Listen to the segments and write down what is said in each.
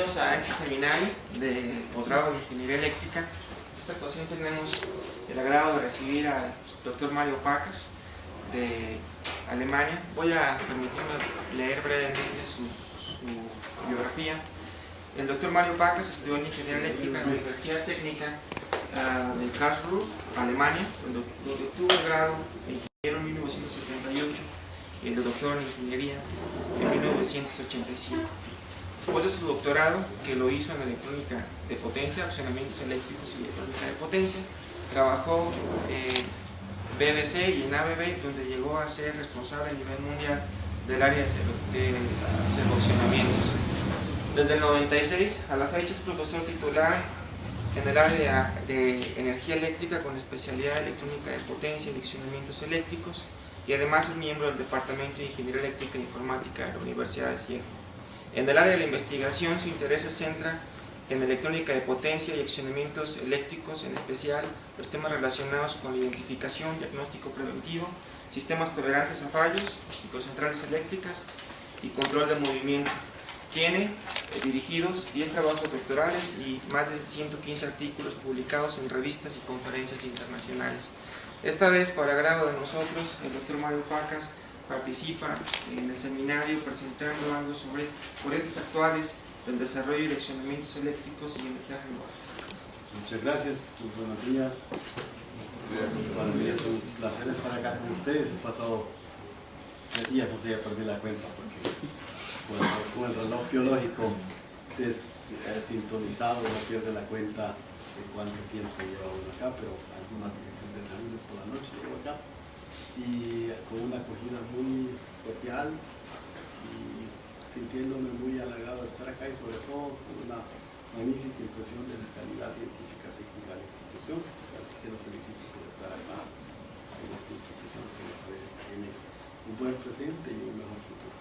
bienvenidos a este seminario de posgrado de Ingeniería Eléctrica. En esta ocasión tenemos el agrado de recibir al Dr. Mario Pacas de Alemania. Voy a permitirme leer brevemente su biografía. El Dr. Mario Pacas estudió en Ingeniería Eléctrica en la Universidad Técnica de Karlsruhe, Alemania, donde obtuvo el grado de ingeniero en 1978 y el de doctor en Ingeniería en 1985. Después de su doctorado, que lo hizo en electrónica de potencia, accionamientos eléctricos y electrónica de potencia, trabajó en BBC y en ABB, donde llegó a ser responsable a nivel mundial del área de servoaccionamientos. Desde el 96 a la fecha es profesor titular en el área de energía eléctrica con especialidad en electrónica de potencia y accionamientos eléctricos, y además es miembro del Departamento de Ingeniería Eléctrica e Informática de la Universidad de Siena. En el área de la investigación, su interés se centra en electrónica de potencia y accionamientos eléctricos, en especial los temas relacionados con la identificación, diagnóstico preventivo, sistemas tolerantes a fallos, microcentrales eléctricas y control de movimiento. Tiene dirigidos 10 trabajos doctorales y más de 115 artículos publicados en revistas y conferencias internacionales. Esta vez, para agrado de nosotros, el Dr. Mario Pacas participa en el seminario presentando algo sobre corrientes actuales del desarrollo de accionamientos eléctricos y energía renovable. Muchas gracias, muy buenos días. Para mí es un placer estar acá con ustedes. He pasado 3 días, no sé, ya perdí la cuenta porque con el reloj biológico sintonizado uno pierde la cuenta de cuánto tiempo lleva uno acá, pero algunas veces por la noche llevo acá y con una acogida muy cordial y sintiéndome muy halagado de estar acá y sobre todo con una magnífica impresión de la calidad científica técnica de la institución, que lo felicito por estar acá en esta institución que me parece que tiene un buen presente y un mejor futuro.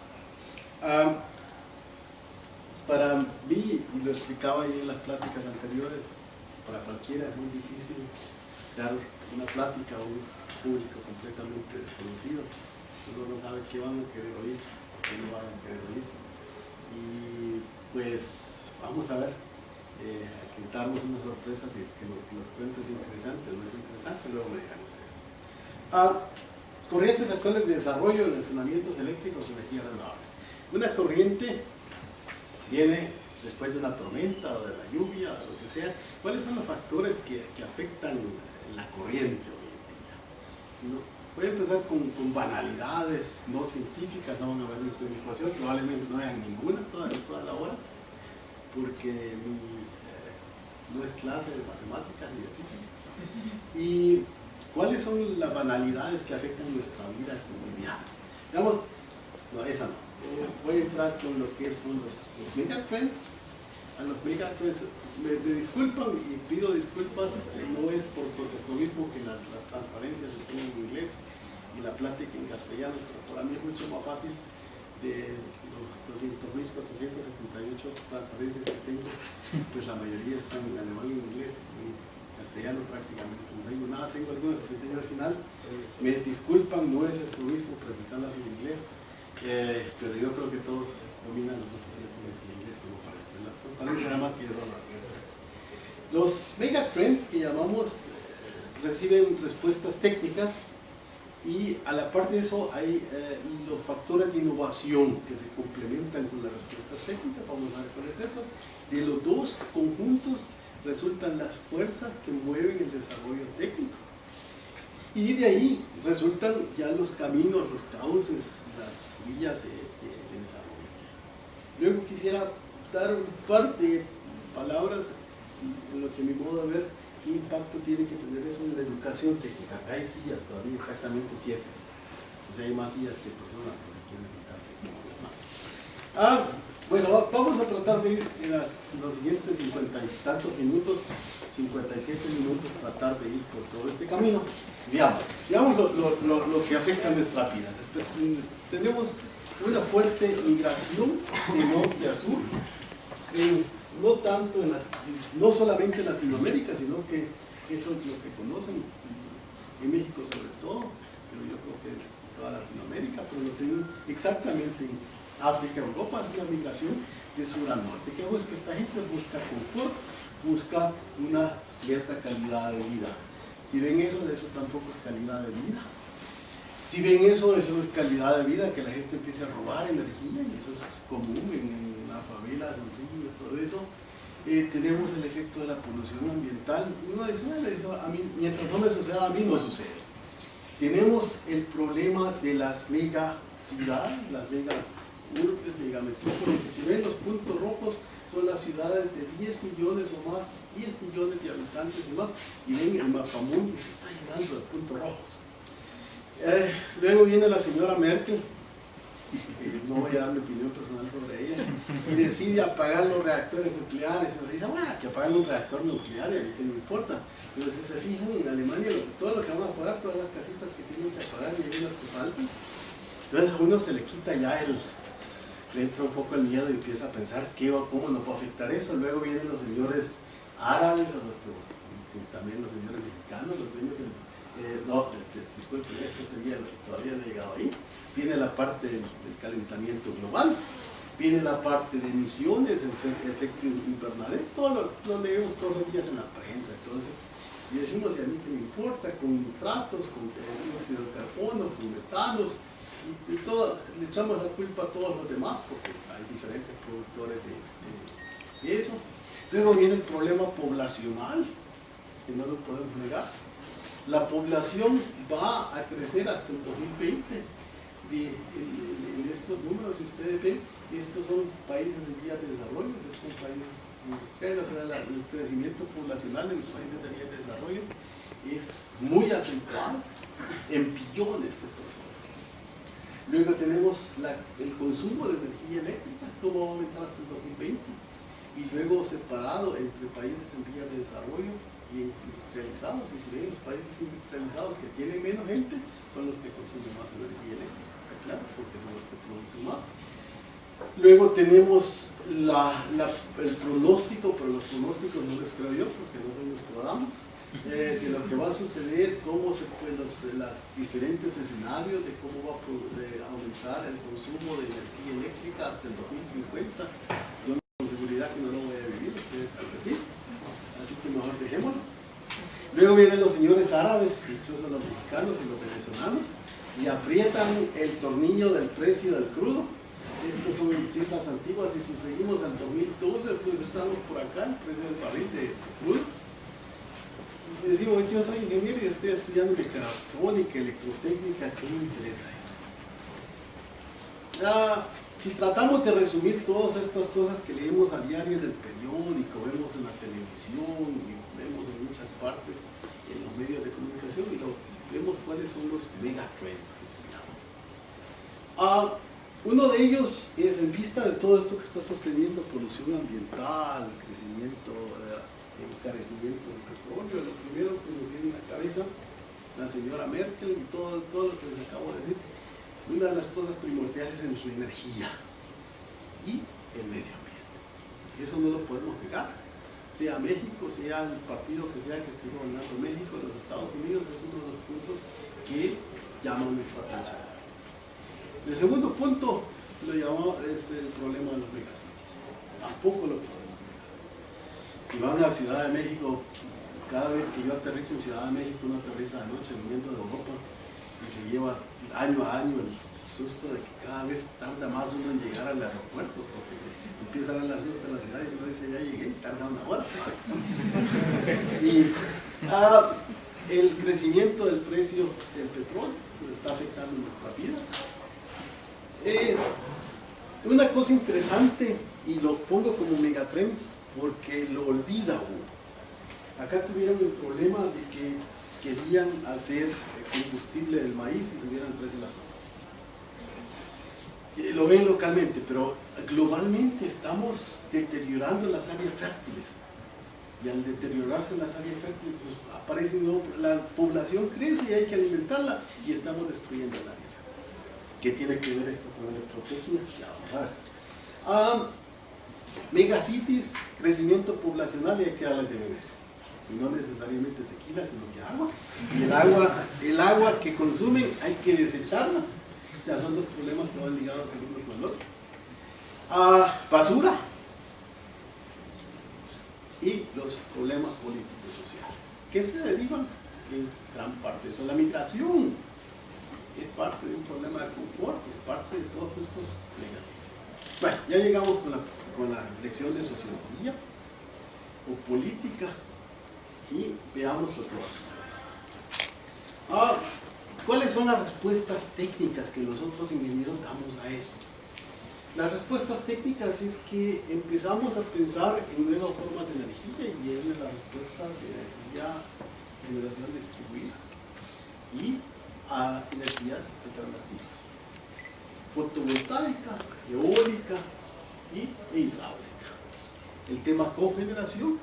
Para mí, y lo explicaba ahí en las pláticas anteriores, para cualquiera es muy difícil dar una plática a un público completamente desconocido. Uno no sabe qué van a querer oír, qué no van a querer oír. Y pues vamos a ver, a quitarnos unas sorpresas y que los cuentes interesantes, no es interesante, luego me digan ustedes. Corrientes actuales de desarrollo de accionamientos eléctricos de energía renovable. Una corriente viene después de una tormenta o de la lluvia o lo que sea. ¿Cuáles son los factores que afectan la corriente hoy en día? Voy a empezar con banalidades no científicas, no van a ver ninguna información, probablemente no vean ninguna toda la hora, porque no es clase de matemáticas ni de física. ¿Y cuáles son las banalidades que afectan nuestra vida cotidiana? Digamos, no, esa no. Voy a entrar con lo que son los megatrends. A los megatrends me disculpan y pido disculpas, no es por esto mismo que las transparencias estén en inglés y la plática en castellano, pero para mí es mucho más fácil. De los 200.478 transparencias que tengo, pues la mayoría están en alemán y en inglés, en castellano prácticamente no tengo nada, tengo algunas que enseño al final. Me disculpan, no es esto mismo presentarlas en inglés, pero yo creo que todos dominan lo suficientemente el inglés como para entender las transparencias, nada más que yo no eso. Los megatrends que llamamos reciben respuestas técnicas. Y a la par de eso hay los factores de innovación que se complementan con las respuestas técnicas. Vamos a ver cuál es eso. De los dos conjuntos resultan las fuerzas que mueven el desarrollo técnico. Y de ahí resultan ya los caminos, los cauces, las vías de desarrollo. Luego quisiera dar un par de palabras en lo que a mi modo de ver qué impacto tiene que tener eso en la educación técnica. Acá hay sillas todavía, exactamente 7. O sea, hay más sillas que personas que se quieren sentarse como las manos. Bueno, vamos a tratar de ir en los siguientes 50 y tantos minutos, 57 minutos, tratar de ir por todo este camino. Digamos lo que afecta a nuestra vida. Tenemos una fuerte migración de norte a sur. No tanto, no solamente en Latinoamérica, sino que es lo que conocen en México sobre todo, pero yo creo que en toda Latinoamérica, pero lo tienen exactamente en África, Europa, es una migración de sur a norte. ¿Qué hago? Es que esta gente busca confort, busca una cierta calidad de vida. Si ven eso tampoco es calidad de vida. Si ven eso es calidad de vida, que la gente empiece a robar energía, y eso es común en las favelas, en Río, todo eso. Tenemos el efecto de la polución ambiental, y uno dice, bueno, eso a mí, mientras no me suceda, a mí no sucede. Tenemos el problema de las mega ciudades, las mega urbes, megametrópolis, y si ven los puntos rojos, son las ciudades de 10 millones o más, 10 millones de habitantes y más, y ven el mapamundi se está llenando de puntos rojos. Luego viene la señora Merkel, no voy a dar mi opinión personal sobre ella, y decide apagar los reactores nucleares. Y dice, bueno, que apagan un reactor nuclear, y a mí que no me importa. Pero si se fijan, en Alemania, todo lo que van a apagar, todas las casitas que tienen que apagar, y hay unas que faltan. Entonces a uno se le quita ya le entra un poco el miedo y empieza a pensar cómo nos va a afectar eso. Luego vienen los señores árabes, también los señores mexicanos, los dueños del... disculpen, este sería los que todavía no he llegado ahí. Viene la parte del calentamiento global, viene la parte de emisiones, efecto invernadero, todo lo leemos todos los días en la prensa, entonces, y decimos, a mí que me importa, con nitratos, con dióxido de carbono, con metanos, y todo, le echamos la culpa a todos los demás, porque hay diferentes productores de eso. Luego viene el problema poblacional, que no lo podemos negar. La población va a crecer hasta el 2020. En estos números, si ustedes ven, estos son países en vías de desarrollo, estos son países industriales, o sea, el crecimiento poblacional en los países de vías de desarrollo es muy acentuado en billones de personas. Luego tenemos el consumo de energía eléctrica, cómo va a aumentar hasta el 2020, y luego separado entre países en vías de desarrollo y industrializados. Y si ven, los países industrializados que tienen menos gente son los que consumen más energía eléctrica, está claro, porque son los que producen más. Luego tenemos el pronóstico, pero los pronósticos no les creo yo porque no soy Nostradamus, de lo que va a suceder, cómo se pueden los diferentes escenarios de cómo va a aumentar el consumo de energía eléctrica hasta el 2050. Yo con seguridad que no lo voy a vivir, ustedes tal vez sí, así que mejor dejémoslo. Luego vienen los señores árabes, incluso los mexicanos y los venezolanos, y aprietan el tornillo del precio del crudo. Estas son cifras antiguas, y si seguimos al 2012, pues estamos por acá, el precio del barril de crudo. Y decimos, yo soy ingeniero y estoy estudiando mecatrónica, electrotécnica, ¿qué me interesa eso? Si tratamos de resumir todas estas cosas que leemos a diario en el periódico, vemos en la televisión y vemos en muchas partes en los medios de comunicación, y vemos cuáles son los megatrends que se llaman. Uno de ellos es, en vista de todo esto que está sucediendo, polución ambiental, crecimiento, encarecimiento del petróleo, lo primero que nos viene a la cabeza, la señora Merkel y todo lo que les acabo de decir, una de las cosas primordiales es la energía y el medio ambiente. Eso no lo podemos negar. Sea México, sea el partido que sea que esté gobernando México, los Estados Unidos, es uno de los puntos que llaman nuestra atención. El segundo punto lo llamamos es el problema de los megacities. Tampoco lo podemos negar. Si van a Ciudad de México, cada vez que yo aterrizo en Ciudad de México, uno aterriza de noche viniendo de Europa y se lleva año a año el susto de que cada vez tarda más uno en llegar al aeropuerto, porque empieza a ver las rutas de la ciudad y uno dice, ya llegué, tarda una hora. Y el crecimiento del precio del petróleo está afectando nuestras vidas. Una cosa interesante, y lo pongo como megatrends porque lo olvida uno. Acá tuvieron el problema de que querían hacer combustible del maíz y subieran el precio de la soja. Lo ven localmente, pero globalmente estamos deteriorando las áreas fértiles. Y al deteriorarse las áreas fértiles, pues aparecen, la población crece y hay que alimentarla, y estamos destruyendo el área fértil. ¿Qué tiene que ver esto con electrotecnia? Ya vamos a ver. Megacities, crecimiento poblacional, y hay que darles de beber. Y no necesariamente tequila, sino que agua. Y el agua que consumen hay que desecharla. Ya son dos problemas que van ligados el uno con el otro. basura y los problemas políticos sociales, que se derivan en gran parte de eso. La migración es parte de un problema de confort, es parte de todos estos negaciones. Bueno, ya llegamos con la lección de sociología o política y veamos lo que va a suceder. ¿Cuáles son las respuestas técnicas que nosotros ingenieros damos a eso? Las respuestas técnicas es que empezamos a pensar en nuevas formas de energía y es la respuesta de energía de generación distribuida y a energías alternativas, fotovoltaica, eólica e hidráulica. El tema cogeneración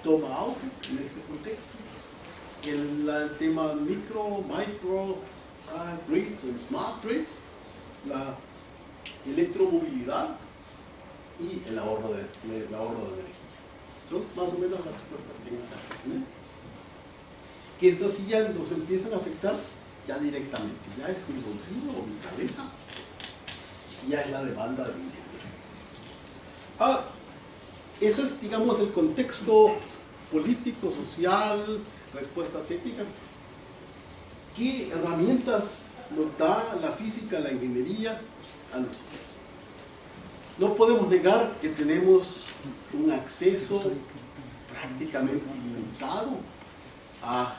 toma auge en este contexto. El tema micro grids and smart grids, la electromovilidad y el ahorro de energía. Son más o menos las respuestas técnicas, ¿no? Que estas sí ya nos empiezan a afectar ya directamente, ya es mi bolsillo o mi cabeza, ya es la demanda de ingeniería. Eso es, digamos, el contexto político, social, respuesta técnica. ¿Qué herramientas nos da la física, la ingeniería a nosotros? No podemos negar que tenemos un acceso prácticamente ilimitado a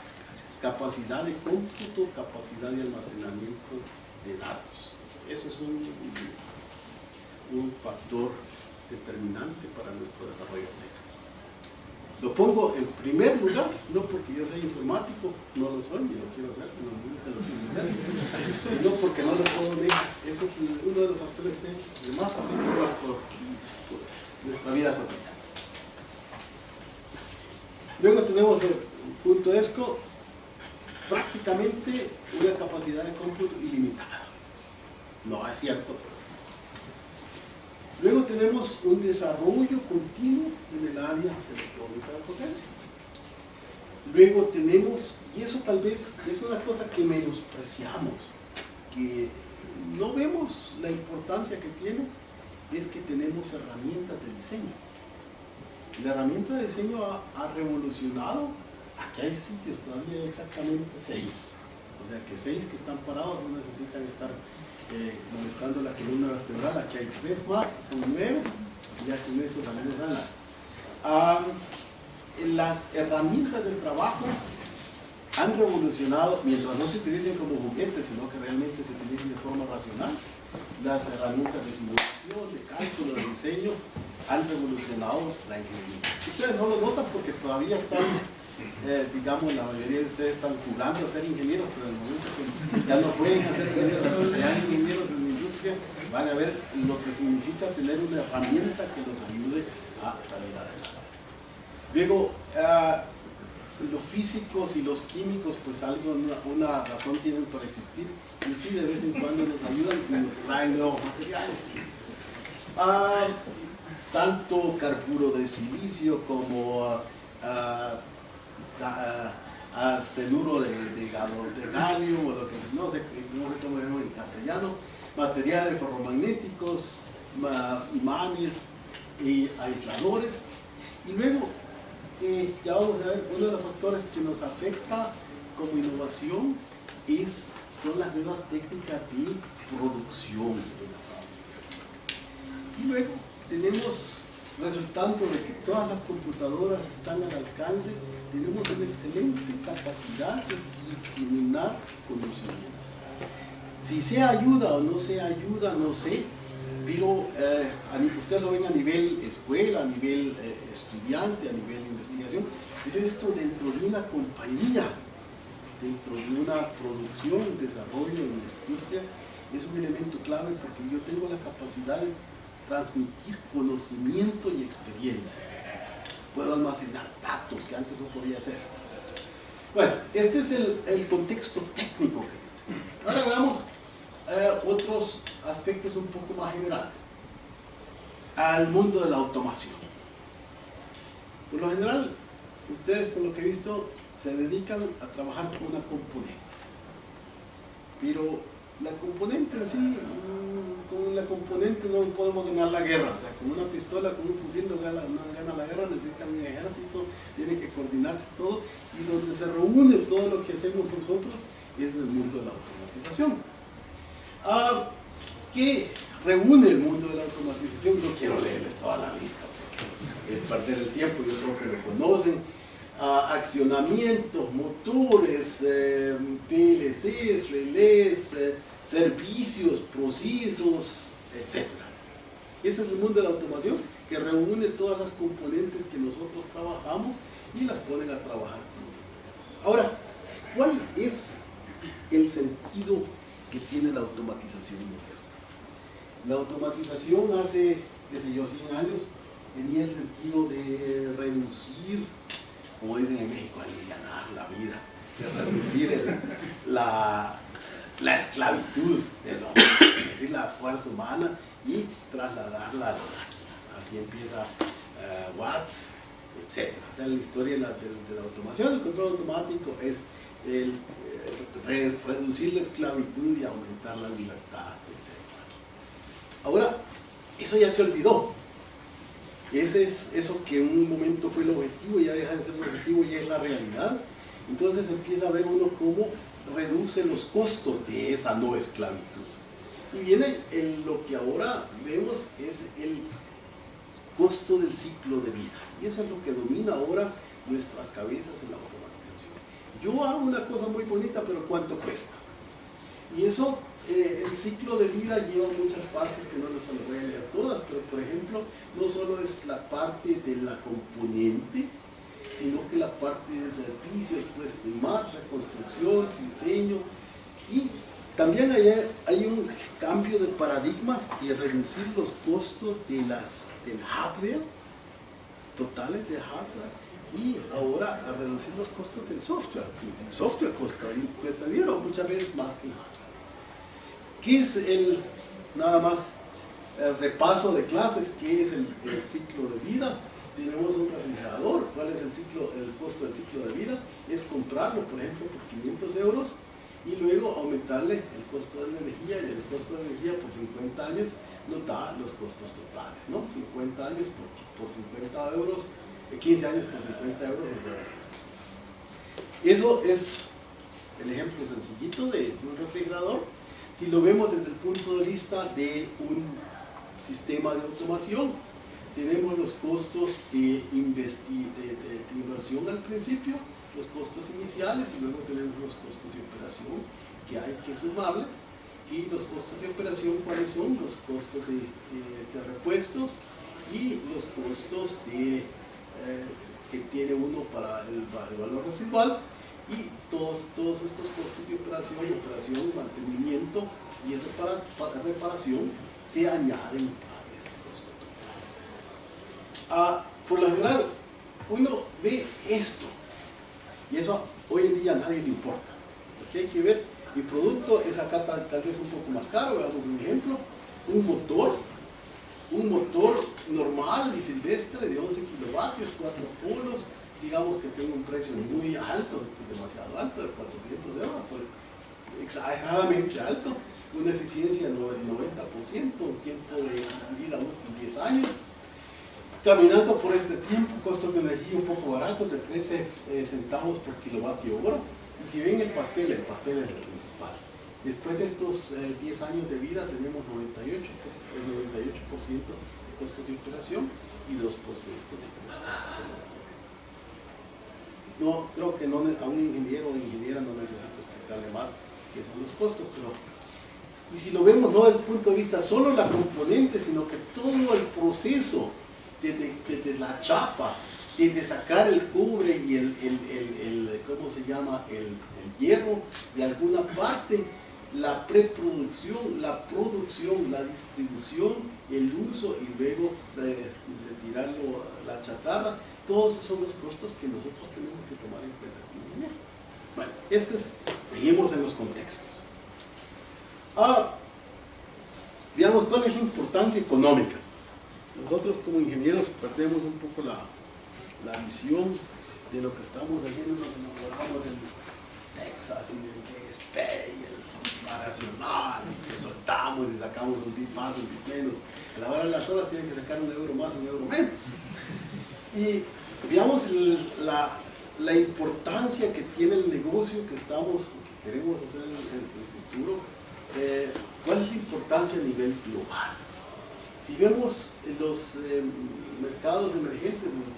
capacidad de cómputo, capacidad de almacenamiento de datos. Eso es un factor determinante para nuestro desarrollo técnico. Lo pongo en primer lugar, no porque yo sea informático, no lo soy, ni lo quiero hacer, nunca lo quise hacer, sino porque no lo puedo negar. Ese es uno de los factores técnicos que más afecta nuestra vida cotidiana. Luego tenemos, junto a esto, prácticamente una capacidad de cómputo ilimitada. No es cierto. Luego tenemos un desarrollo continuo en el área electrónica de potencia. Luego tenemos, y eso tal vez es una cosa que menospreciamos, que no vemos la importancia que tiene, es que tenemos herramientas de diseño. La herramienta de diseño ha revolucionado. Aquí hay sitios, todavía hay exactamente 6. O sea que 6 que están parados no necesitan estar molestando la columna vertebral. Aquí hay 3 más, son 9, y ya con eso también las herramientas del trabajo han revolucionado, mientras no se utilicen como juguetes, sino que realmente se utilicen de forma racional. Las herramientas de simulación, de cálculo, de diseño han revolucionado la ingeniería. Ustedes no lo notan porque todavía están, digamos, la mayoría de ustedes están jugando a ser ingenieros, pero en el momento que ya no pueden ser ingenieros, sean ingenieros en la industria, van a ver lo que significa tener una herramienta que los ayude a salir adelante. Luego, los físicos y los químicos, pues una razón tienen para existir, y sí, de vez en cuando nos ayudan y nos traen nuevos materiales. Tanto carburo de silicio como celuro de galio, o lo que no sé cómo llaman en castellano, materiales ferromagnéticos, imanes y aisladores. Y luego, ya vamos a ver, uno de los factores que nos afecta como innovación son las nuevas técnicas de producción de la fábrica. Y luego tenemos, resultando de que todas las computadoras están al alcance, tenemos una excelente capacidad de diseminar conocimientos. Si se ayuda o no se ayuda, no sé, pero ustedes lo ven a nivel escuela, a nivel estudiante, a nivel investigación, pero esto dentro de una compañía, dentro de una producción, desarrollo, en la industria, es un elemento clave porque yo tengo la capacidad de transmitir conocimiento y experiencia. Puedo almacenar datos que antes no podía hacer. Bueno, este es el contexto técnico que yo tengo. Ahora veamos otros aspectos un poco más generales. Al mundo de la automación. Por lo general, ustedes, por lo que he visto, se dedican a trabajar con una componente. Pero la componente en sí, con la componente no podemos ganar la guerra, o sea, con una pistola, con un fusil no gana la guerra, necesitan un ejército, tiene que coordinarse todo, y donde se reúne todo lo que hacemos nosotros es en el mundo de la automatización. ¿Qué reúne el mundo de la automatización? No quiero leerles toda la lista, porque es perder el tiempo, yo creo que lo conocen. Accionamientos, motores, PLCs, relés, servicios, procesos, etc. Ese es el mundo de la automación, que reúne todas las componentes que nosotros trabajamos y las ponen a trabajar. Ahora, ¿cuál es el sentido que tiene la automatización moderna? La automatización hace, qué sé yo, 100 años tenía el sentido de reducir, como dicen en México, alivianar la vida, de reducir la esclavitud del hombre, es decir, la fuerza humana, y trasladarla a la máquina. Así empieza Watt, etc. O sea, la historia de la automación, el control automático es reducir la esclavitud y aumentar la libertad, etc. Ahora, eso ya se olvidó. Ese es eso que en un momento fue el objetivo, ya deja de ser un objetivo, ya es la realidad. Entonces empieza a ver uno cómo reduce los costos de esa no esclavitud. Y viene lo que ahora vemos es el costo del ciclo de vida. Y eso es lo que domina ahora nuestras cabezas en la automatización. Yo hago una cosa muy bonita, pero ¿cuánto cuesta? Y eso, el ciclo de vida lleva muchas partes que no se las voy a leer todas, pero por ejemplo, no solo es la parte de la componente, sino que la parte de servicios, puesta en marcha, reconstrucción, diseño, y también hay un cambio de paradigmas de reducir los costos del hardware, totales de hardware, y ahora a reducir los costos del software. El software cuesta dinero, muchas veces más que el hardware. ¿Qué es nada más el repaso de clases? ¿Qué es el ciclo de vida? Tenemos un refrigerador. ¿Cuál es el costo del ciclo de vida? Es comprarlo, por ejemplo, por 500 euros y luego aumentarle el costo de la energía, y el costo de la energía por 50 años nos da los costos totales, ¿no? 50 años por 50 euros, 15 años por 50 euros nos da los costos totales. Eso es el ejemplo sencillito de un refrigerador. Si lo vemos desde el punto de vista de un sistema de automación, tenemos los costos de inversión al principio, los costos iniciales, y luego tenemos los costos de operación que hay que sumarles. Y los costos de operación, ¿cuáles son? Los costos de repuestos y los costos que tiene uno para el valor residual, y todos estos costos de operación, mantenimiento y reparación se añaden a este costo total. Por lo general, uno ve esto, y eso hoy en día a nadie le importa. Lo que hay que ver, mi producto es acá tal vez un poco más caro. Veamos un ejemplo: un motor normal y silvestre de 11 kilovatios, 4 polos, digamos que tiene un precio muy alto, demasiado alto, de 400 euros, exageradamente alto, una eficiencia del 90%, un tiempo de vida útil 10 años. Caminando por este tiempo, costo de energía un poco barato, de 13 centavos por kilovatio hora. Y si ven el pastel es el principal. Después de estos 10 años de vida tenemos el 98% de costo de operación y 2% de costo. No, creo que a un ingeniero o ingeniera no necesito explicarle más qué son los costos, pero y si lo vemos no desde el punto de vista solo la componente, sino que todo el proceso, desde la chapa, desde sacar el cobre y ¿cómo se llama? El hierro de alguna parte, la preproducción, la producción, la distribución, el uso y luego retirarlo la chatarra. Todos esos son los costos que nosotros tenemos que tomar en cuenta como ingeniero. Bueno, seguimos en los contextos. Veamos cuál es la importancia económica. Nosotros como ingenieros perdemos un poco la visión de lo que estamos haciendo. Nos hablamos del Texas y del DSP y el racional, que soltamos y sacamos un bit más, un bit menos. A la hora de las horas tienen que sacar un euro más, un euro menos. Y veamos la importancia que tiene el negocio que estamos, que queremos hacer en el futuro. ¿Cuál es la importancia a nivel global? Si vemos los mercados emergentes en el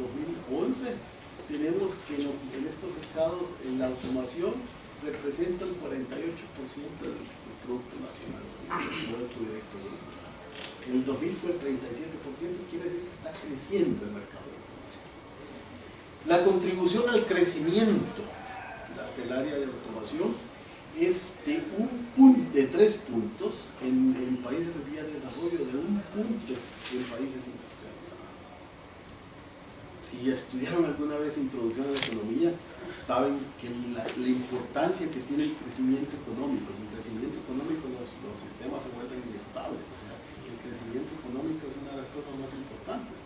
2011, tenemos que en estos mercados en la automación representa el 48% del Producto Nacional, del Producto Directo Bruto. En el 2000 fue el 37%, quiere decir que está creciendo el mercado de automación. La contribución al crecimiento del área de automación es de 3 puntos en países en vías de desarrollo, de 1 punto en países industrializados. Si estudiaron alguna vez Introducción a la Economía, saben que la importancia que tiene el crecimiento económico. Sin crecimiento económico los sistemas se vuelven inestables. O sea, el crecimiento económico es una de las cosas más importantes.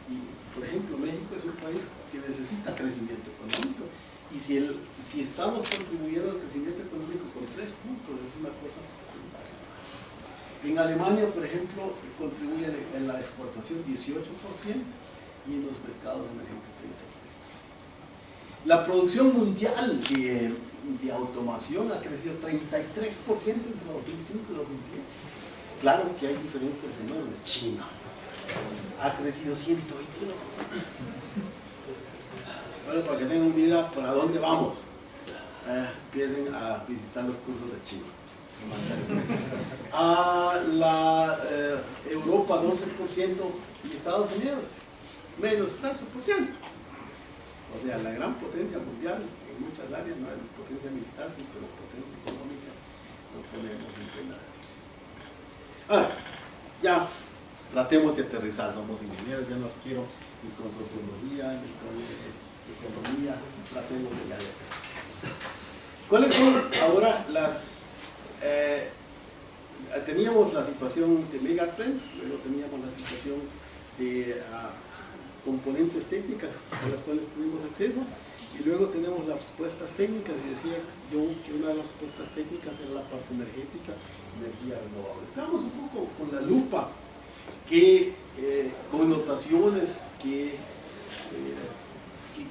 Y, por ejemplo, México es un país que necesita crecimiento económico. Y si estamos contribuyendo al crecimiento económico con 3 puntos, es una cosa sensacional. En Alemania, por ejemplo, contribuye en la exportación 18% y en los mercados emergentes 33%. La producción mundial de automación ha crecido 33% entre 2005 y 2010. Claro que hay diferencias enormes. China ha crecido 121%. Bueno, para que tengan una idea para dónde vamos, empiecen a visitar los cursos de China. A Europa 12% y Estados Unidos menos 13%. O sea, la gran potencia mundial en muchas áreas, no es potencia militar, sí, pero potencia económica no ponemos en tela de juicio. Ahora, ya tratemos de aterrizar, somos ingenieros, ya nos quiero ni con sociología, ni con economía, tratemos de ya de aterrizar. ¿Cuáles son ahora las... teníamos la situación de megatrends, luego teníamos la situación de componentes técnicas a las cuales tuvimos acceso, y luego tenemos las respuestas técnicas, y decía yo que una de las respuestas técnicas era la parte energética, energía renovable. Veamos un poco con la lupa qué connotaciones,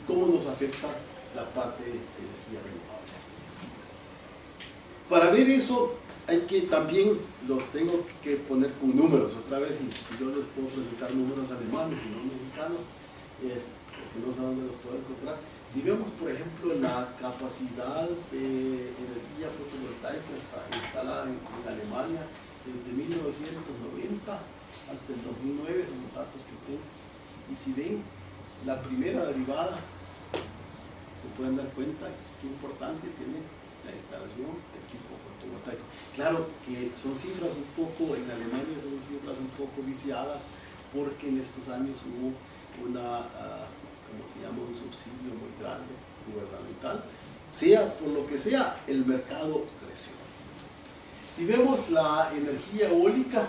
cómo nos afecta la parte de energías renovables. Para ver eso hay que también los tengo que poner con números otra vez, y yo les puedo presentar números alemanes y no mexicanos, porque no sé dónde los puedo encontrar. Si vemos, por ejemplo, la capacidad de energía fotovoltaica instalada en Alemania desde 1990 hasta el 2009, son los datos que tengo, y si ven la primera derivada, se pueden dar cuenta qué importancia tiene la instalación de equipo fotovoltaico. Claro que son cifras un poco, en Alemania son cifras un poco viciadas, porque en estos años hubo ¿cómo se llama? Un subsidio muy grande, gubernamental. Sea por lo que sea, el mercado creció. Si vemos la energía eólica,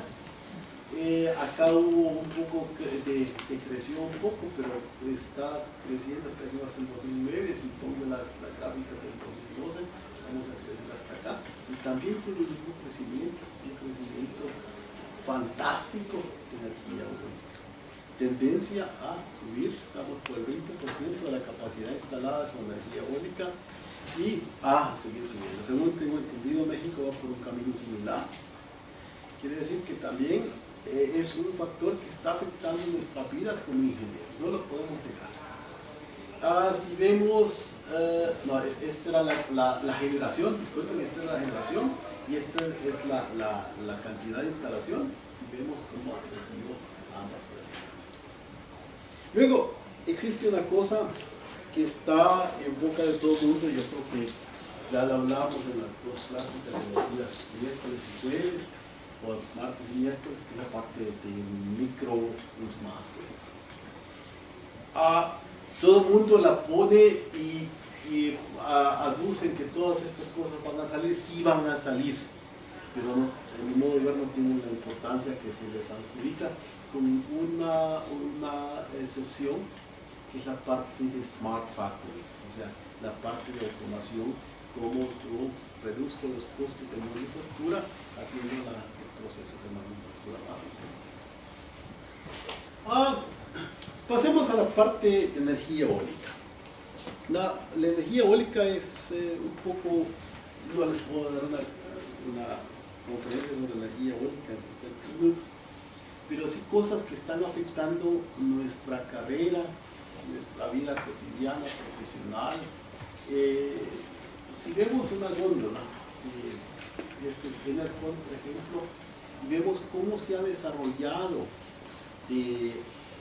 acá hubo un poco creció un poco, pero está creciendo hasta el 2009. Si pongo la gráfica del 2012, vamos a crecer hasta acá, y también tiene un crecimiento fantástico de energía eólica. Tendencia a subir, estamos por el 20% de la capacidad instalada con energía eólica, y a seguir subiendo. Según tengo entendido, México va por un camino similar. Quiere decir que también es un factor que está afectando nuestras vidas como ingenieros, no lo podemos negar. Si vemos, esta era la generación, disculpen, esta era la generación, y esta es la cantidad de instalaciones, y vemos cómo ha crecido ambas tres. Luego, existe una cosa que está en boca de todo el mundo, yo creo que ya lo hablábamos en las dos clases de los días miércoles y jueves, o martes y miércoles, que es la parte de micro smart grids. Todo el mundo la pone y aducen que todas estas cosas van a salir, sí van a salir, pero no, en mi modo de ver no tienen la importancia que se les adjudica, con una excepción, que es la parte de Smart Factory, o sea, la parte de automación, como yo reduzco los costos de manufactura haciendo el proceso de manufactura más importante. Pasemos a la parte de energía eólica. La energía eólica es un poco, no les puedo dar una conferencia sobre energía eólica en 50 minutos, pero sí cosas que están afectando nuestra carrera, nuestra vida cotidiana, profesional. Si vemos una góndola, este es Enercon, por ejemplo, y vemos cómo se ha desarrollado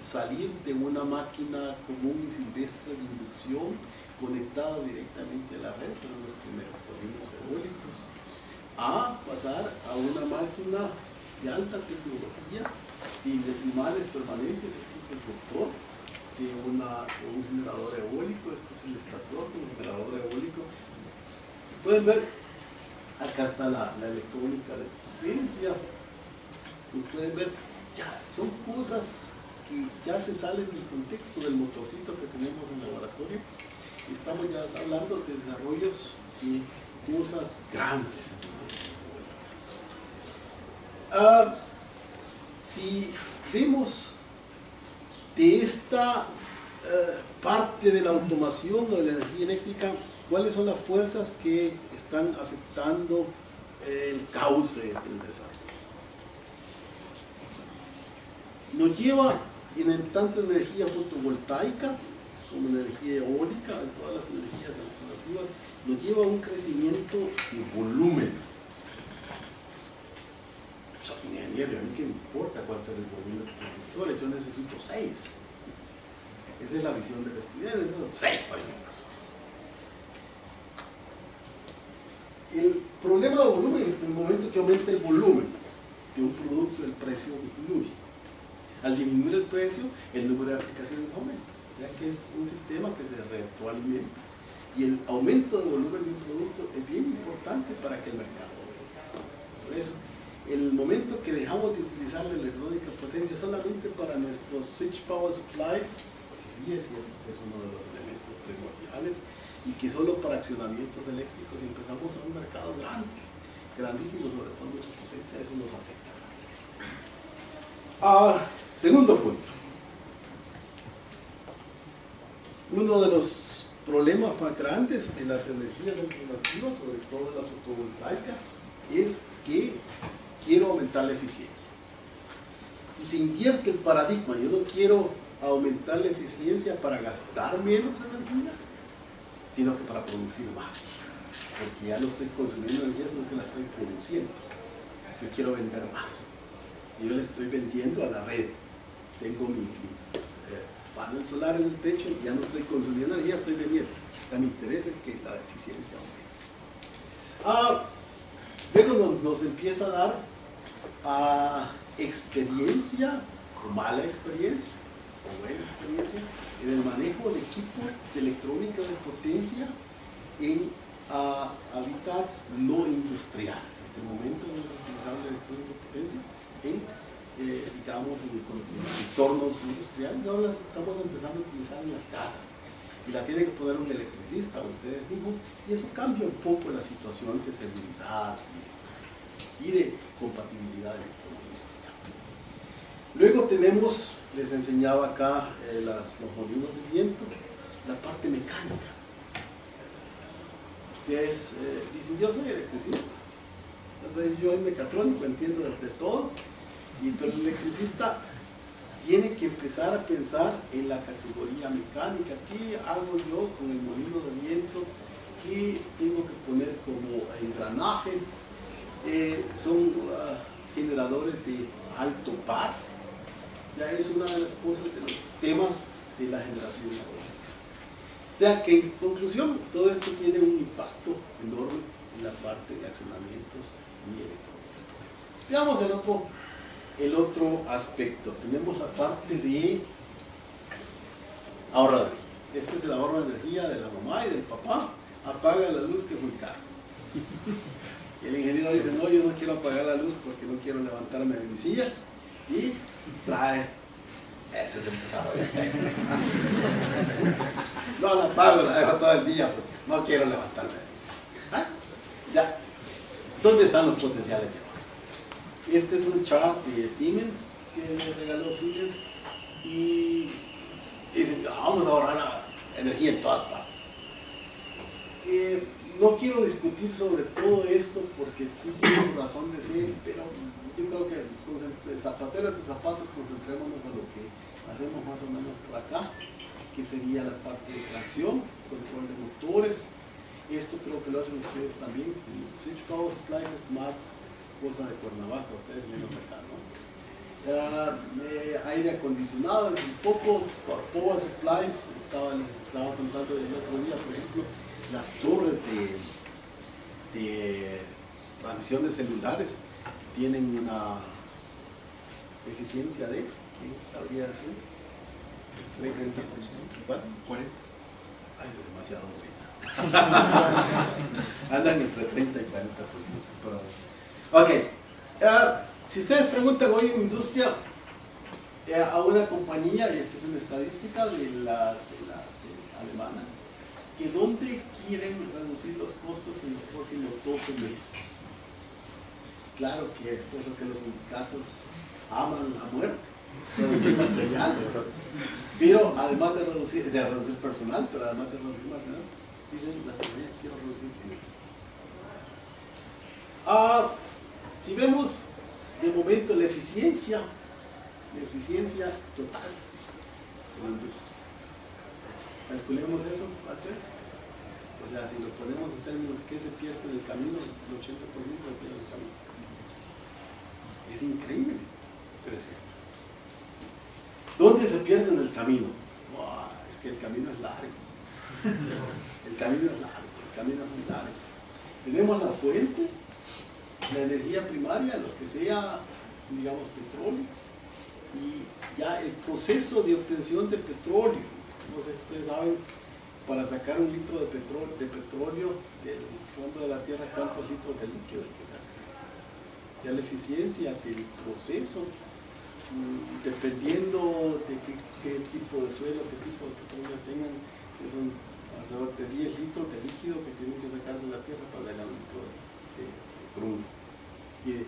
salir de una máquina común y silvestre de inducción conectada directamente a la red, pero los primeros molinos eólicos, a pasar a una máquina de alta tecnología y de imanes permanentes. Este es el motor de un generador eólico, este es el estator de un generador eólico. Pueden ver, acá está la electrónica de potencia, y pueden ver, ya son cosas que ya se salen del contexto del motorcito que tenemos en el laboratorio. Estamos ya hablando de desarrollos y cosas grandes. Si vemos de esta parte de la automación o de la energía eléctrica, ¿cuáles son las fuerzas que están afectando el cauce del desarrollo? Nos lleva en tanto energía fotovoltaica como energía eólica, en todas las energías alternativas, nos lleva a un crecimiento de volumen. Soy ingeniero, a mí que me importa cuál será el volumen de transistores, yo necesito 6. Esa es la visión del estudiante, entonces 6 para una persona. El problema de volumen es que en el momento que aumenta el volumen de un producto, el precio disminuye. Al disminuir el precio, el número de aplicaciones aumenta. O sea que es un sistema que se retroalimenta. Y el aumento de volumen de un producto es bien importante para que el mercado venga. Por eso, el momento que dejamos de utilizar la electrónica potencia solamente para nuestros switch power supplies, porque sí es cierto que es uno de los elementos primordiales, y que solo para accionamientos eléctricos, y empezamos a un mercado grande, grandísimo, sobre todo nuestra potencia, eso nos afecta. Segundo punto. Uno de los problemas más grandes de las energías alternativas, sobre todo de la fotovoltaica, es que quiero aumentar la eficiencia. Y se invierte el paradigma. Yo no quiero aumentar la eficiencia para gastar menos energía, sino que para producir más. Porque ya no estoy consumiendo energía, sino que la estoy produciendo. Yo quiero vender más. Y yo le estoy vendiendo a la red. Tengo mi panel solar en el techo, ya no estoy consumiendo energía, estoy vendiendo. Mi interés es que la eficiencia aumente. Luego nos empieza a dar experiencia, o mala experiencia, o buena experiencia, en el manejo de equipo de electrónica de potencia en hábitats no industriales. Hasta el momento no hemos utilizado la electrónica de potencia digamos, en entornos industriales. Ahora estamos empezando a utilizar en las casas. Y la tiene que poner un electricista o ustedes mismos, y eso cambia un poco la situación de seguridad y de compatibilidad electromagnética. Luego tenemos, les enseñaba acá los molinos de viento, la parte mecánica. Ustedes dicen, yo soy electricista, entonces yo soy mecatrónico, entiendo de todo, pero el electricista tiene que empezar a pensar en la categoría mecánica. ¿Qué hago yo con el molino de viento? ¿Qué tengo que poner como engranaje? Son generadores de alto par. Ya es una de las cosas, de los temas de la generación eólica. O sea que, en conclusión, todo esto tiene un impacto enorme en la parte de accionamientos y electrónica de potencia. Veamos el otro aspecto. Tenemos la parte de ahorro de energía. Este es el ahorro de energía de la mamá y del papá. Apaga la luz que es muy caro. Y el ingeniero dice, no, yo no quiero apagar la luz porque no quiero levantarme de mi silla. Y trae, ese es el desarrollo técnico. No la apago, la dejo todo el día porque no quiero levantarme de mi silla. Ya, ¿dónde están los potenciales de ahorro? Este es un chart de Siemens que me regaló Siemens y dicen, vamos a ahorrar energía en todas partes. No quiero discutir sobre todo esto porque sí tiene su razón de ser, pero yo creo que el zapatero de tus zapatos, concentrémonos a lo que hacemos más o menos por acá, que sería la parte de tracción, control de motores. Esto creo que lo hacen ustedes también. El Switch Power Supplies es más cosa de Cuernavaca, ustedes menos acá, ¿no? Aire acondicionado es un poco. Power Supplies, les estaba contando el otro día, por ejemplo, las torres de transmisión de celulares tienen una eficiencia de, ¿quién sabría decir? 40. Ay, es demasiado buena. Andan entre 30 y 40%. Pero... ok. Si ustedes preguntan hoy en industria a una compañía, y esta es una estadística de la alemana, que dónde quieren reducir los costos en los próximos 12 meses. Claro que esto es lo que los sindicatos aman a muerte, reducir material, ¿verdad? Pero además de reducir personal, pero además de reducir material, dicen la compañía quiero reducir dinero. Si vemos de momento la eficiencia total de la industria. Calculemos eso antes. O sea, si lo ponemos en términos que se pierde en el camino, el 80% se pierde en el camino. Es increíble, pero es cierto. ¿Dónde se pierde en el camino? Wow, es que el camino es largo. El camino es muy largo. Tenemos la fuente, la energía primaria, lo que sea, digamos, petróleo, y ya el proceso de obtención de petróleo. No sé si ustedes saben, para sacar un litro de petróleo del fondo de la tierra, ¿cuántos litros de líquido hay que sacar? Ya la eficiencia del proceso, dependiendo de qué tipo de suelo, qué tipo de petróleo tengan, que son alrededor de 10 litros de líquido que tienen que sacar de la tierra para llegar a un litro de crudo. Y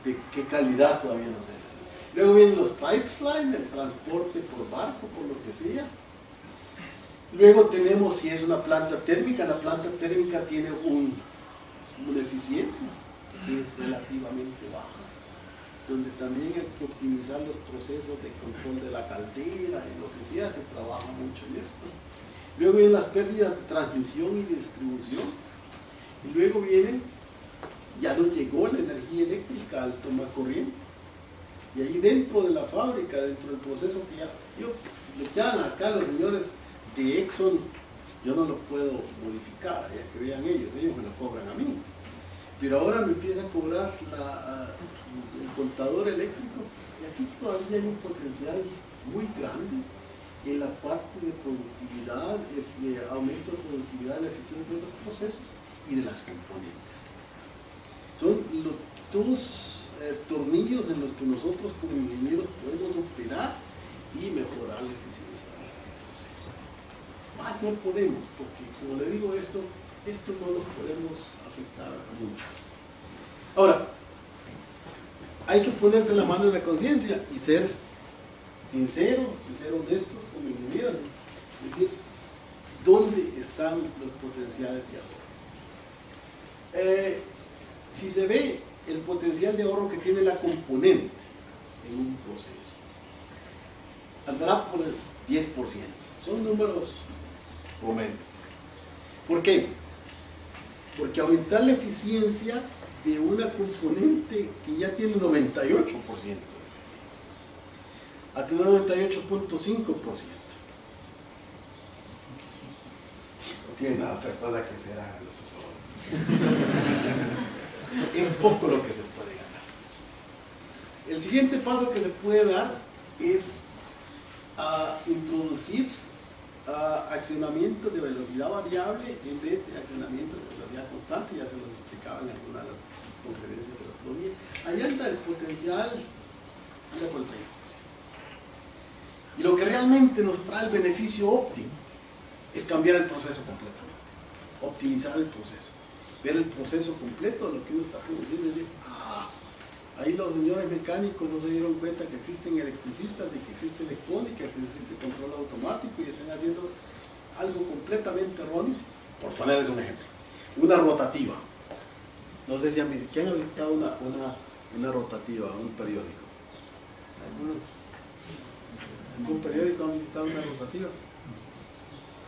de qué calidad todavía no se dice. Luego vienen los pipeline, el transporte por barco, por lo que sea. Luego tenemos, si es una planta térmica, la planta térmica tiene una eficiencia que es relativamente baja, donde también hay que optimizar los procesos de control de la caldera y lo que sea, se trabaja mucho en esto. Luego vienen las pérdidas de transmisión y distribución, y luego vienen, ya no llegó la energía eléctrica al tomacorriente, y ahí dentro de la fábrica, dentro del proceso que ya acá los señores de Exxon, yo no lo puedo modificar, ya que vean ellos me lo cobran a mí, pero ahora me empieza a cobrar el contador eléctrico, y aquí todavía hay un potencial muy grande en la parte de productividad, aumento de productividad, la eficiencia de los procesos y de las componentes. Son los dos tornillos en los que nosotros como ingenieros podemos operar y mejorar la eficiencia de nuestro proceso. Más no podemos, porque como le digo esto no lo podemos afectar mucho. Ahora, hay que ponerse la mano en la conciencia y ser sinceros y ser honestos como ingenieros. Es decir, ¿dónde están los potenciales de ahorro? Si se ve el potencial de ahorro que tiene la componente en un proceso, andará por el 10%. Son números promedio. ¿Por qué? Porque aumentar la eficiencia de una componente que ya tiene 98% de eficiencia, a tener 98.5%. No tiene nada otra cosa que hacer, háganlo, por favor. Es poco lo que se puede ganar. El siguiente paso que se puede dar es introducir accionamiento de velocidad variable en vez de accionamiento de velocidad constante. Ya se lo explicaba en alguna de las conferencias del otro día. Ahí anda el potencial, anda por el 30%. Y lo que realmente nos trae el beneficio óptimo es cambiar el proceso completamente, optimizar el proceso. ver el proceso completo de lo que uno está produciendo y decir, ahí los señores mecánicos no se dieron cuenta que existen electricistas y que existe electrónica, que existe control automático y están haciendo algo completamente erróneo. Por ponerles un ejemplo, una rotativa. No sé si ¿quién ha visitado una rotativa, un periódico? ¿Algún periódico ha visitado una rotativa?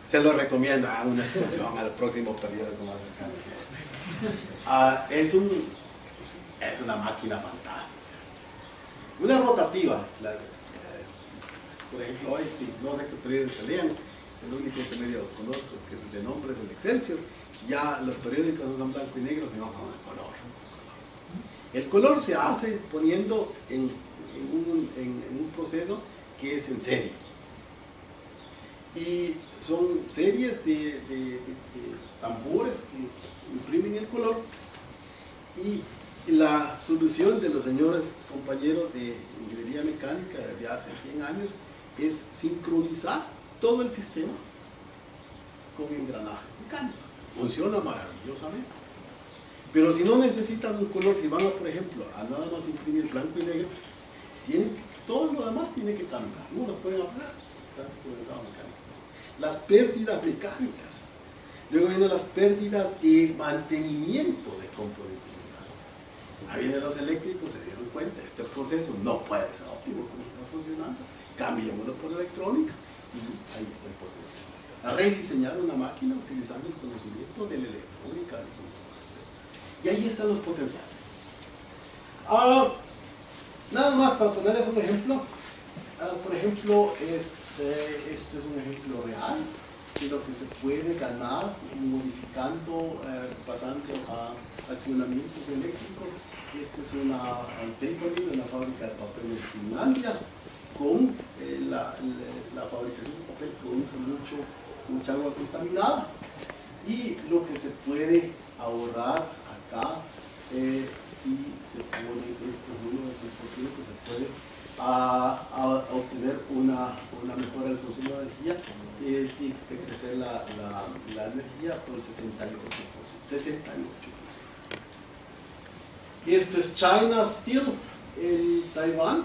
Se lo recomiendo, una excursión al próximo periódico más cercano. Es una máquina fantástica. Una rotativa, por ejemplo, hoy sí, no sé qué periódico lean, el único que medio conozco que de nombre es el Excelsior. Ya los periódicos no son blanco y negro, sino con el color. El color se hace poniendo en un proceso que es en serie. Y son series de tambores que imprimen el color, y la solución de los señores compañeros de ingeniería mecánica desde hace 100 años es sincronizar todo el sistema con engranaje mecánico. Funciona maravillosamente. Pero si no necesitan un color, si van a, por ejemplo, a nada más imprimir blanco y negro, todo lo demás tiene que cambiar. No lo pueden apagar. Las pérdidas mecánicas. Luego vienen las pérdidas de mantenimiento de componentes mecánicos. Ahí vienen los eléctricos, se dieron cuenta, este proceso no puede ser óptimo como está funcionando. Cambiémoslo por electrónica y ahí está el potencial. A rediseñar una máquina utilizando el conocimiento de la electrónica, y ahí están los potenciales. Nada más para ponerles un ejemplo. Por ejemplo, este es un ejemplo real de lo que se puede ganar modificando, pasando a accionamientos eléctricos. Esta es una paper mill, una fábrica de papel en Finlandia, con la fabricación de papel produce mucha agua contaminada, y lo que se puede ahorrar acá, si se pone estos números del porcentaje, se puede obtener una mejora del consumo de energía, de crecer la energía por el 68%. Esto es China Steel, en Taiwán.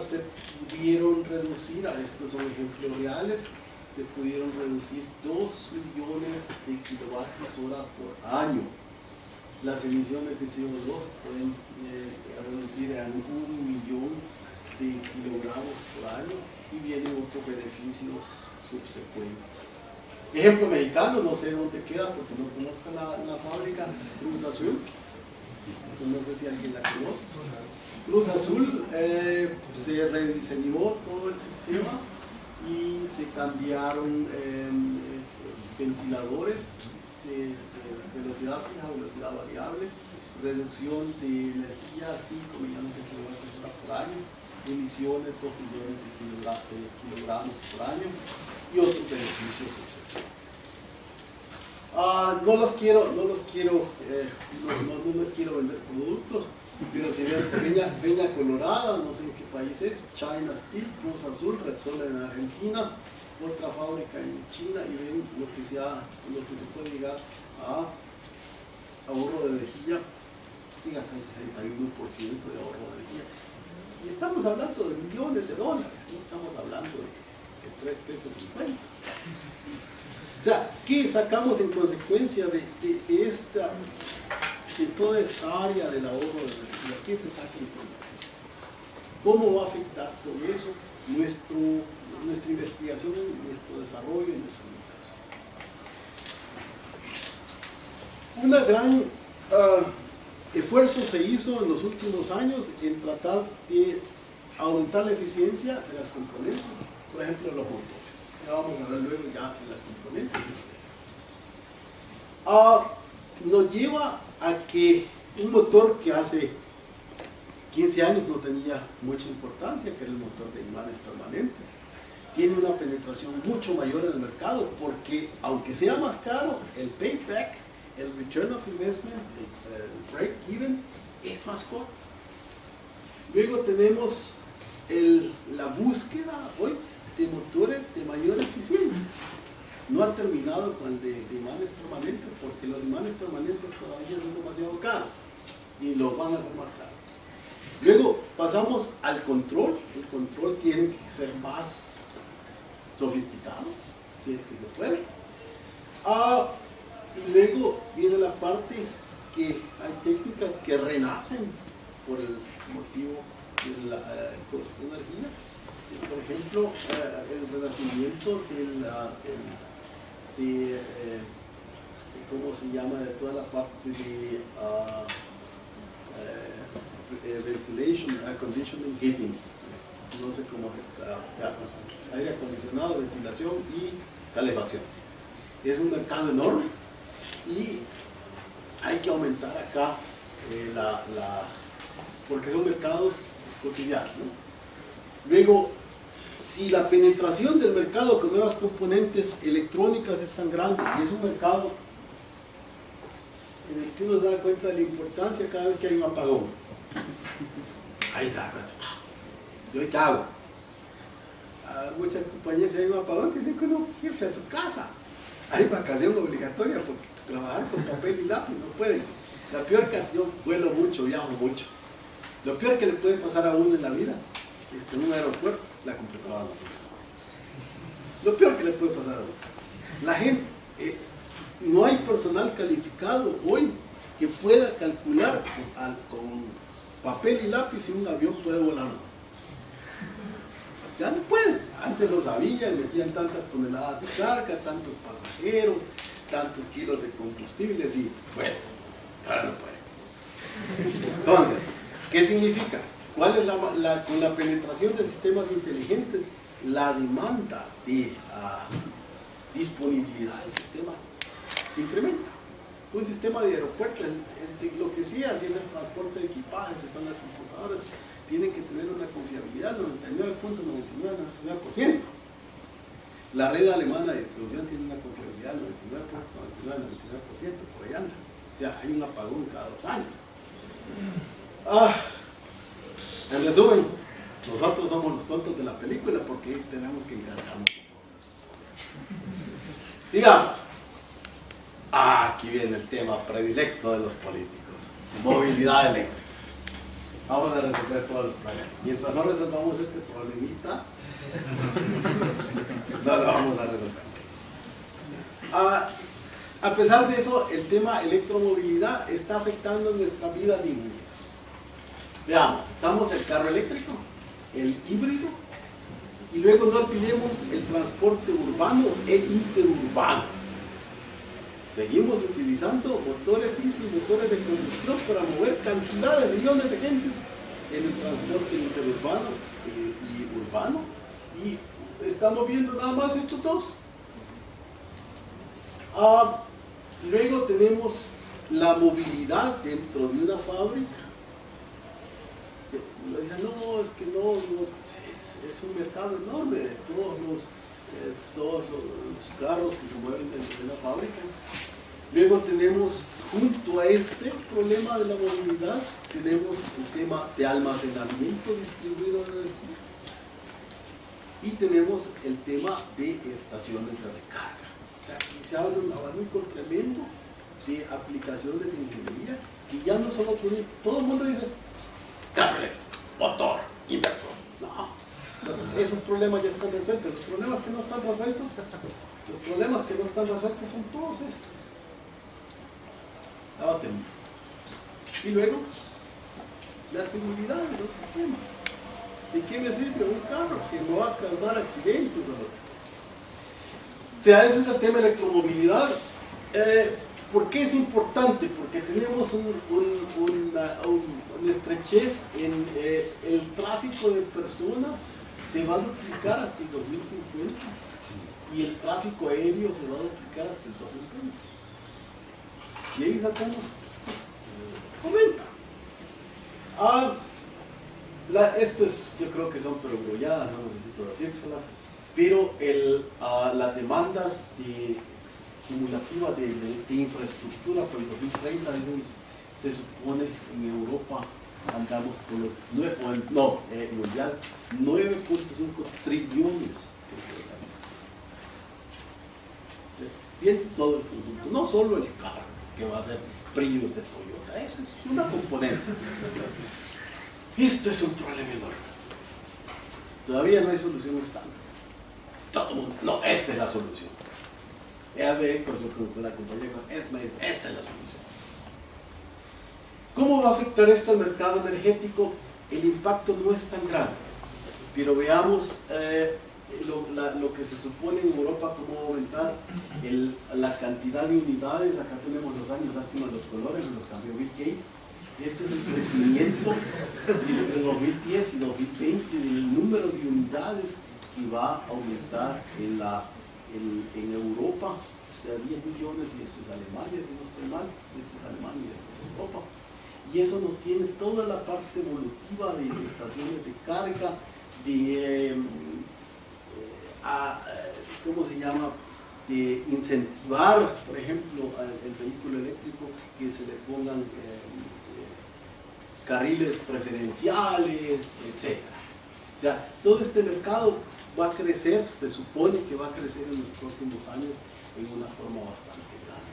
Se pudieron reducir, estos son ejemplos reales, se pudieron reducir 2 millones de kilovatios hora por año. Las emisiones de CO2 se pueden reducir a 1 millón de kilogramos por año, y vienen otros beneficios subsecuentes. Ejemplo mexicano, no sé dónde queda porque no conozco la fábrica, Cruz Azul, no sé si alguien la conoce. Cruz Azul se rediseñó todo el sistema y se cambiaron ventiladores de velocidad fija, velocidad variable, reducción de energía 5 millones de kilovatios hora por año, emisiones 2 millones de kilogramos por año y otros beneficios subsecuentes. No les quiero vender productos, pero si ven Peña Colorada, no sé en qué país es, China Steel, Cruz Azul, Repsol en Argentina, otra fábrica en China, y ven lo que se puede llegar a ahorro de energía y hasta el 61% de ahorro de energía. Y estamos hablando de millones de dólares, no estamos hablando de 3 pesos 50. O sea, ¿qué sacamos en consecuencia de toda esta área del ahorro de energía? ¿Qué se saca en consecuencia? ¿Cómo va a afectar todo eso nuestra investigación, nuestro desarrollo y nuestra educación? Un gran esfuerzo se hizo en los últimos años en tratar de aumentar la eficiencia de las componentes, por ejemplo, los motores. Ya vamos a ver luego ya en las componentes. Nos lleva a que un motor que hace 15 años no tenía mucha importancia, que era el motor de imanes permanentes, tiene una penetración mucho mayor en el mercado, porque aunque sea más caro, el payback, el return of investment, el break-even, es más corto. Luego tenemos la búsqueda hoy de motores de mayor eficiencia. no ha terminado con el de imanes permanentes, porque los imanes permanentes todavía son demasiado caros y los van a hacer más caros. Luego pasamos al control. El control tiene que ser más sofisticado, si es que se puede. Y luego viene la parte que hay técnicas que renacen por el motivo del costo de energía. Por ejemplo, el renacimiento ¿cómo se llama? De toda la parte de ventilation, air conditioning, heating. No sé cómo se llama. Aire acondicionado, ventilación y calefacción. Es un mercado enorme y hay que aumentar acá porque son mercados cotidianos, ¿no? Luego, si la penetración del mercado con nuevas componentes electrónicas es tan grande y es un mercado en el que uno se da cuenta de la importancia cada vez que hay un apagón, ahí se da cuenta. ¿Yo qué hago? A muchas compañías, si hay un apagón, tienen que uno irse a su casa. Hay vacación obligatoria porque trabajar con papel y lápiz no pueden. La peor que yo vuelo mucho, viajo mucho. Lo peor que le puede pasar a uno en la vida es que en un aeropuerto la computadora no funciona. Lo peor que le puede pasar a uno. La gente, no hay personal calificado hoy que pueda calcular con papel y lápiz si un avión puede volar o no. Ya no pueden. Antes lo sabían, metían tantas toneladas de carga, tantos pasajeros, tantos kilos de combustibles y bueno, ahora no pueden. Entonces, ¿qué significa? ¿Cuál es con la penetración de sistemas inteligentes? La demanda de disponibilidad del sistema se incrementa. Un sistema de aeropuerto, lo que sea, si es el transporte de equipajes, si son las computadoras, tienen que tener una confiabilidad del 99.99%. La red alemana de distribución tiene una confiabilidad del 99.99%, por ahí anda. O sea, hay un apagón cada 2 años. En resumen, nosotros somos los tontos de la película porque tenemos que encargarnos. Sigamos. Aquí viene el tema predilecto de los políticos: movilidad eléctrica. Vamos a resolver todos los problemas. Mientras no resolvamos este problemita, no lo vamos a resolver. A pesar de eso, el tema electromovilidad está afectando nuestra vida diaria. Veamos, estamos el carro eléctrico, el híbrido, y luego no olvidemos el transporte urbano e interurbano. Seguimos utilizando motores diésel, motores de combustión para mover cantidad de millones de gentes en el transporte interurbano y urbano, y estamos viendo nada más estos dos. Luego tenemos la movilidad dentro de una fábrica. Dicen, no, es que no, es un mercado enorme de todos los carros que se mueven dentro de una fábrica. Luego tenemos, junto a este problema de la movilidad, tenemos el tema de almacenamiento distribuido de energía y tenemos el tema de estaciones de recarga. O sea, aquí se abre un abanico tremendo de aplicaciones de ingeniería que ya no solo tienen, todo el mundo dice carro eléctrico, motor, inversor. No, esos problemas ya están resueltos. Los problemas que no están resueltos, son todos estos. La batería. Y luego, la seguridad de los sistemas. ¿De qué me sirve un carro que no va a causar accidentes o lo que sea? O sea, ese es el tema de electromovilidad. ¿Por qué es importante? Porque tenemos una estrechez en el tráfico de personas. Se va a duplicar hasta el 2050 y el tráfico aéreo se va a duplicar hasta el 2030. Y ahí sacamos, comenta. Estos yo creo que son perogrulladas, no necesito decírselas, pero las demandas cumulativas de infraestructura por el 2030 se supone en Europa andamos por los mundial 9.5 trillones de dólares. bien todo el conjunto, no solo el carro que va a ser Prius de Toyota, eso es una componente. Esto es un problema enorme. Todavía no hay solución estándar. Todo el mundo, no, esta es la solución. Con la compañía, esta es la solución. ¿Cómo va a afectar esto al mercado energético? El impacto no es tan grande, pero veamos lo que se supone en Europa, cómo va a aumentar la cantidad de unidades. Acá tenemos los años, lástima los colores, los cambió Bill Gates. Este es el crecimiento entre 2010 y 2020 del número de unidades que va a aumentar en Europa. O sea, 10 millones, y esto es Alemania, si no estoy mal, esto es Alemania y esto es Europa. Y eso nos tiene toda la parte evolutiva de estaciones de carga, de, ¿cómo se llama?, de incentivar, por ejemplo, el vehículo eléctrico, que se le pongan carriles preferenciales, etc. O sea, todo este mercado va a crecer, se supone que va a crecer en los próximos años en una forma bastante grande.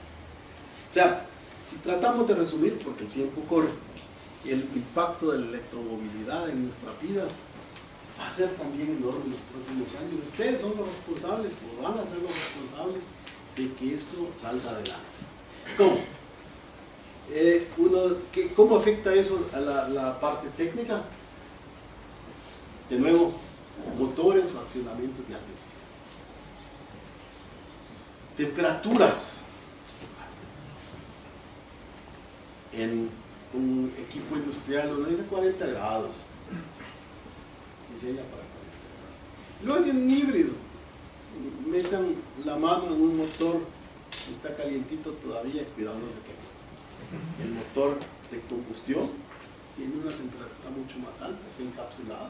O sea, si tratamos de resumir, porque el tiempo corre, el impacto de la electromovilidad en nuestras vidas va a ser también enorme en los próximos años. Ustedes son los responsables, o van a ser los responsables de que esto salga adelante. ¿Cómo? ¿Cómo afecta eso a la parte técnica? De nuevo, motores o accionamientos de alta eficiencia. Temperaturas. En un equipo industrial uno dice 40 grados. Diseña para 40 grados. Luego en un híbrido, metan la mano en un motor que está calientito todavía, cuidado no se queme. El motor de combustión tiene una temperatura mucho más alta, está encapsulado,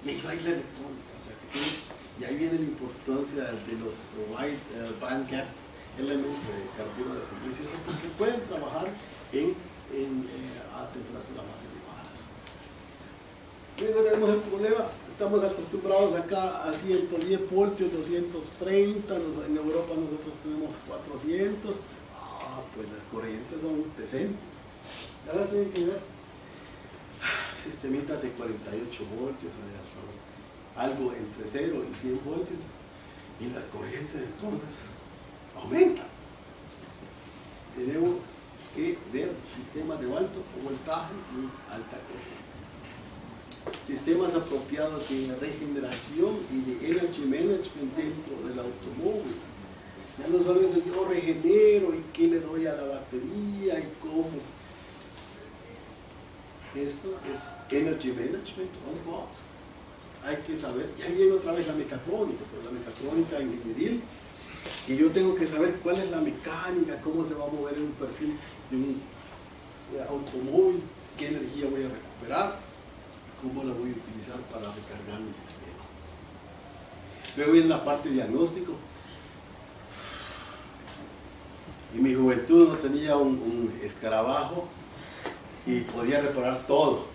y ahí va a ir la electrónica. O sea, y ahí viene la importancia de los wide band gap elements de carburo de servicio, porque pueden trabajar a temperaturas más elevadas. Luego tenemos el problema, estamos acostumbrados acá a 110 voltios, 230, en Europa nosotros tenemos 400, pues las corrientes son decentes. Ahora tienen que ver sistemitas de 48 voltios, algo entre 0 y 100 voltios, y las corrientes entonces aumentan. Tenemos que ver sistemas de alto voltaje y alta corriente. Sistemas apropiados de regeneración y de energy management dentro del automóvil. Ya no solo eso, yo regenero y qué le doy a la batería y cómo. Esto es energy management on board. Hay que saber, y ahí viene otra vez la mecatrónica, pero la mecatrónica ingenieril, y yo tengo que saber cuál es la mecánica, cómo se va a mover en un perfil de un automóvil, qué energía voy a recuperar, cómo la voy a utilizar para recargar mi sistema. Luego viene la parte de diagnóstico. En mi juventud no tenía un escarabajo y podía reparar todo.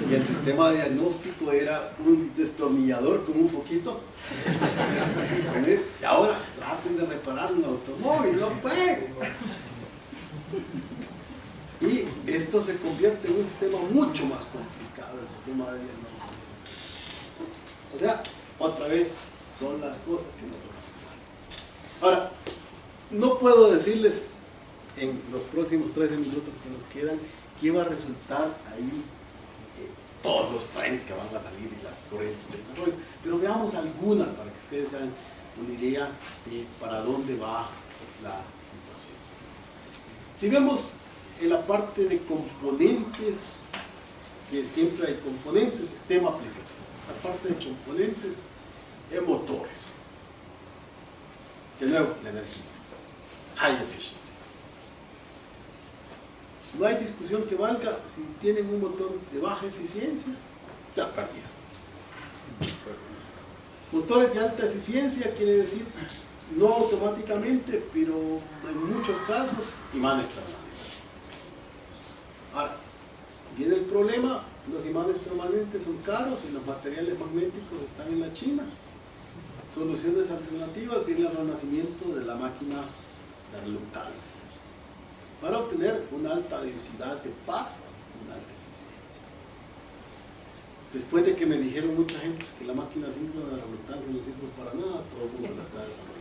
Y el sistema de diagnóstico era un destornillador con un foquito. Y ahora traten de reparar un automóvil, no pueden. Y esto se convierte en un sistema mucho más complicado, el sistema de diagnóstico. O sea, otra vez son las cosas que no puedo afirmar. Ahora, no puedo decirles en los próximos 13 minutos que nos quedan qué va a resultar ahí, todos los trends que van a salir y las corrientes de desarrollo, pero veamos algunas para que ustedes se hagan una idea de para dónde va la situación. Si vemos en la parte de componentes, que siempre hay componentes, sistema, aplicación. La parte de componentes, motores. De nuevo, la energía. High efficiency. No hay discusión que valga si tienen un motor de baja eficiencia, ya perdieron. Motores de alta eficiencia quiere decir no automáticamente, pero en muchos casos imanes permanentes. Ahora, viene el problema, los imanes permanentes son caros y los materiales magnéticos están en la China. soluciones alternativas, que es el renacimiento de la máquina de reluctancia, para obtener una alta densidad de par, una alta eficiencia. Después de que me dijeron mucha gente que la máquina síncrona de reluctancia no sirve para nada, todo el mundo la está desarrollando.